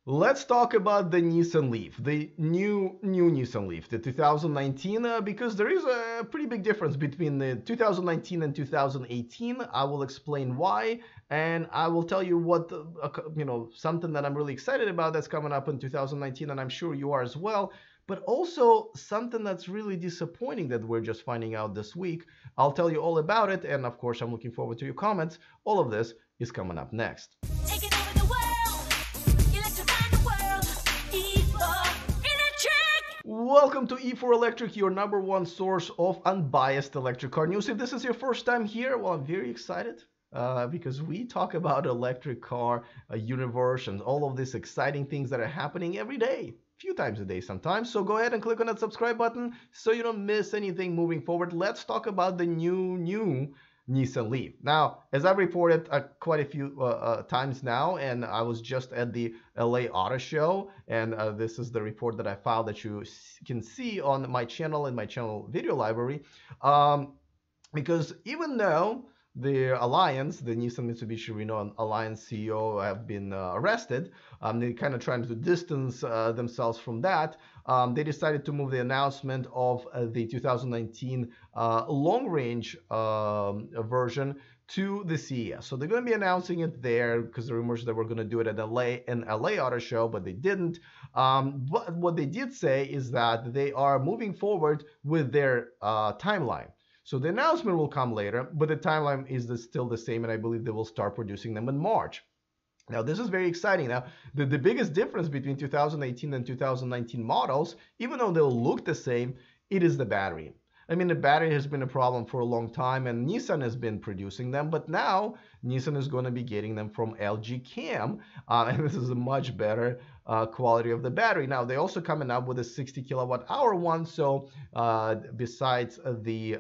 Let's talk about the Nissan Leaf, the new Nissan Leaf, the 2019, because there is a pretty big difference between the 2019 and 2018. I will explain why, and I will tell you what, something that I'm really excited about that's coming up in 2019, and I'm sure you are as well. But also something that's really disappointing that we're just finding out this week. I'll tell you all about it, and of course, I'm looking forward to your comments. All of this is coming up next. Taking over the world, electrifying the world, E4 Electric! Welcome to E4 Electric, your number one source of unbiased electric car news. If this is your first time here, well, I'm very excited because we talk about electric car universe and all of these exciting things that are happening every day. Few times a day sometimes. So go ahead and click on that subscribe button so you don't miss anything moving forward. Let's talk about the new Nissan Leaf. Now, as I've reported quite a few times now, and I was just at the LA Auto Show, and this is the report that I filed that you can see on my channel in my channel video library, because even though the Alliance, the Nissan Mitsubishi Renault Alliance CEO have been arrested, they're kind of trying to distance themselves from that. They decided to move the announcement of the 2019 long-range version to the CES. So they're going to be announcing it there because the rumors that we're going to do it at LA Auto Show, but they didn't. But what they did say is that they are moving forward with their timeline. So the announcement will come later, but the timeline is still the same, and I believe they will start producing them in March. Now, this is very exciting. Now, the biggest difference between 2018 and 2019 models, even though they'll look the same, it is the battery. I mean, the battery has been a problem for a long time, and Nissan has been producing them, but now Nissan is going to be getting them from LG Chem, and this is a much better quality of the battery. Now, they're also coming up with a 60 kilowatt hour one, so besides the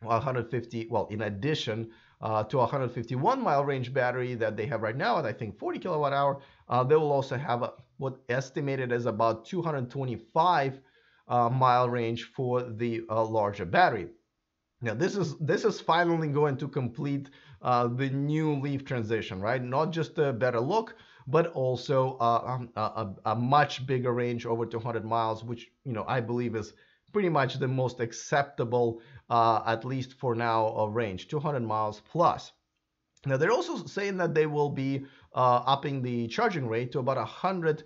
150, well, in addition to a 151 mile range battery that they have right now, and I think 40 kilowatt hour, they will also have what estimated as about 225 mile range for the larger battery. Now this is finally going to complete the new Leaf transition, right? Not just a better look, but also a much bigger range, over 200 miles, which I believe is pretty much the most acceptable, at least for now, range, 200 miles plus. Now they're also saying that they will be upping the charging rate to about 100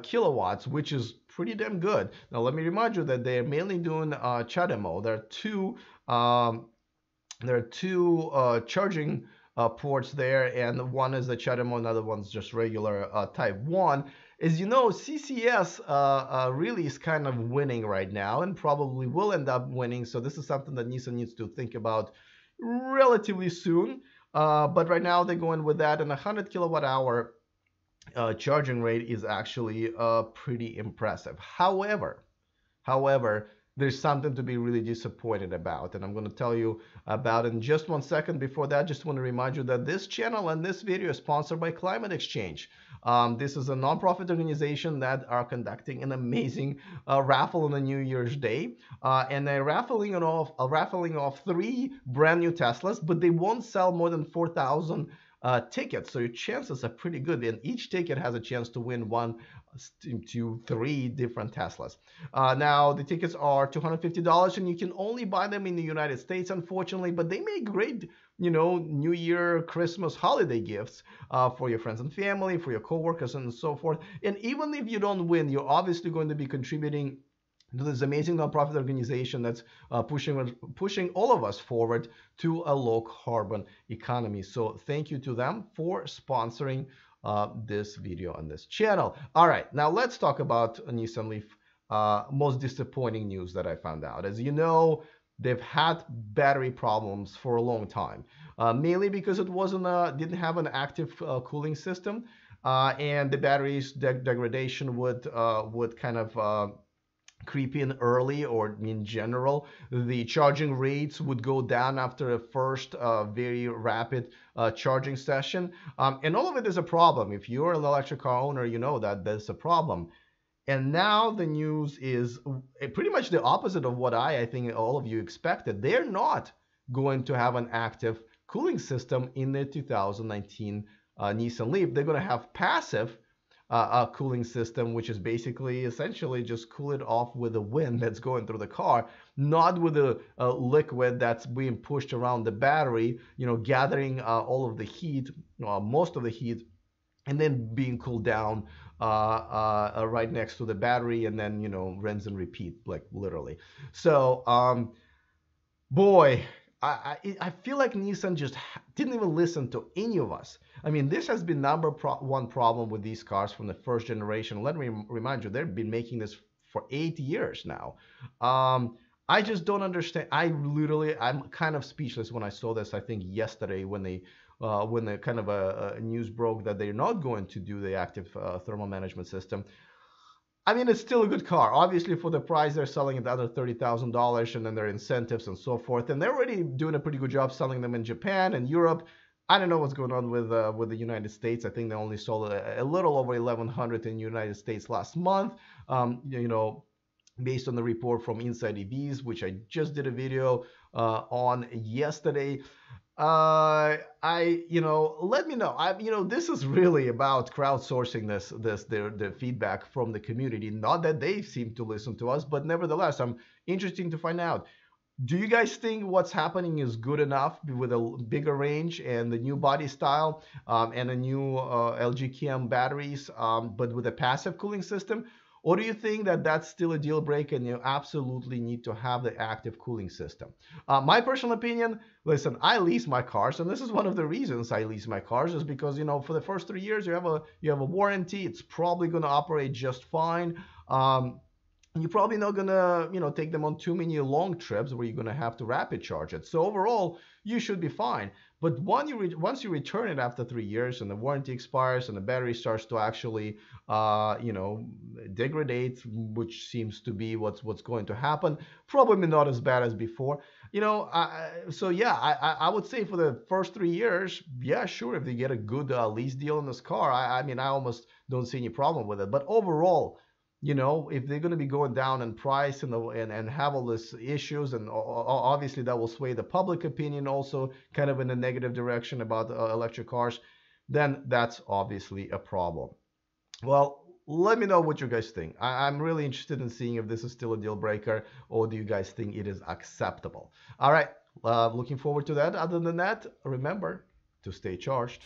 kilowatts, which is pretty damn good. Now let me remind you that they're mainly doing CHAdeMO. There are two charging ports there, and one is the CHAdeMO, another one's just regular Type 1. As you know, CCS really is kind of winning right now and probably will end up winning. So this is something that Nissan needs to think about relatively soon. But right now they're going with that, and 100 kilowatt hour charging rate is actually pretty impressive. However, there's something to be really disappointed about, and I'm going to tell you about it in just 1 second. Before that, just want to remind you that this channel and this video is sponsored by Climate Exchange. This is a nonprofit organization that are conducting an amazing raffle on a New Year's Day, and they're raffling off 3 brand new Teslas, but they won't sell more than 4,000 tickets, so your chances are pretty good, and each ticket has a chance to win 1 to 3 different Teslas. Now the tickets are $250, and you can only buy them in the United States, unfortunately, but they make great New Year, Christmas, holiday gifts for your friends and family, for your coworkers, and so forth. And even if you don't win, you're obviously going to be contributing to this amazing nonprofit organization that's pushing all of us forward to a low carbon economy. So thank you to them for sponsoring this video on this channel. All right, now let's talk about Nissan Leaf. Most disappointing news that I found out. As you know, they've had battery problems for a long time, mainly because it didn't have an active cooling system, and the battery's degradation would kind of creep in early, or in general, the charging rates would go down after a first very rapid charging session. And all of it is a problem. If you're an electric car owner, you know that there's a problem. And now the news is pretty much the opposite of what I think all of you expected. They're not going to have an active cooling system in the 2019 Nissan Leaf. They're going to have passive cooling system, which is basically essentially just cool it off with the wind that's going through the car, not with the liquid that's being pushed around the battery, gathering all of the heat, most of the heat, and then being cooled down right next to the battery, and then rinse and repeat, like literally. So boy, I feel like Nissan just didn't even listen to any of us. I mean, this has been one problem with these cars from the first generation. Let me remind you, they've been making this for 8 years now. I just don't understand. I'm kind of speechless when I saw this. I think yesterday when the kind of a news broke that they're not going to do the active thermal management system. I mean, it's still a good car. Obviously, for the price, they're selling it under $30,000, and then their incentives and so forth. And they're already doing a pretty good job selling them in Japan and Europe. I don't know what's going on with the United States. I think they only sold a little over 1,100 in the United States last month. Based on the report from Inside EVs, which I just did a video on yesterday. Let me know. This is really about crowdsourcing their feedback from the community. Not that they seem to listen to us, but nevertheless, I'm interested to find out. Do you guys think what's happening is good enough with a bigger range and the new body style and the new LG batteries, but with a passive cooling system? Or do you think that that's still a deal breaker and you absolutely need to have the active cooling system? My personal opinion, listen, I lease my cars, and this is one of the reasons I lease my cars, is because for the first 3 years you have a warranty. It's probably going to operate just fine. You're probably not gonna take them on too many long trips where you're gonna have to rapid charge it. So overall, you should be fine. But once you return it after 3 years and the warranty expires and the battery starts to actually degrade, which seems to be what's going to happen, probably not as bad as before. I would say for the first 3 years, yeah, sure, if they get a good lease deal on this car, I mean, I almost don't see any problem with it. But overall, if they're going to be going down in price and have all these issues, and obviously that will sway the public opinion also kind of in a negative direction about electric cars, then that's obviously a problem. Well, let me know what you guys think. I'm really interested in seeing if this is still a deal breaker, or do you guys think it is acceptable? All right, looking forward to that. Other than that, remember to stay charged.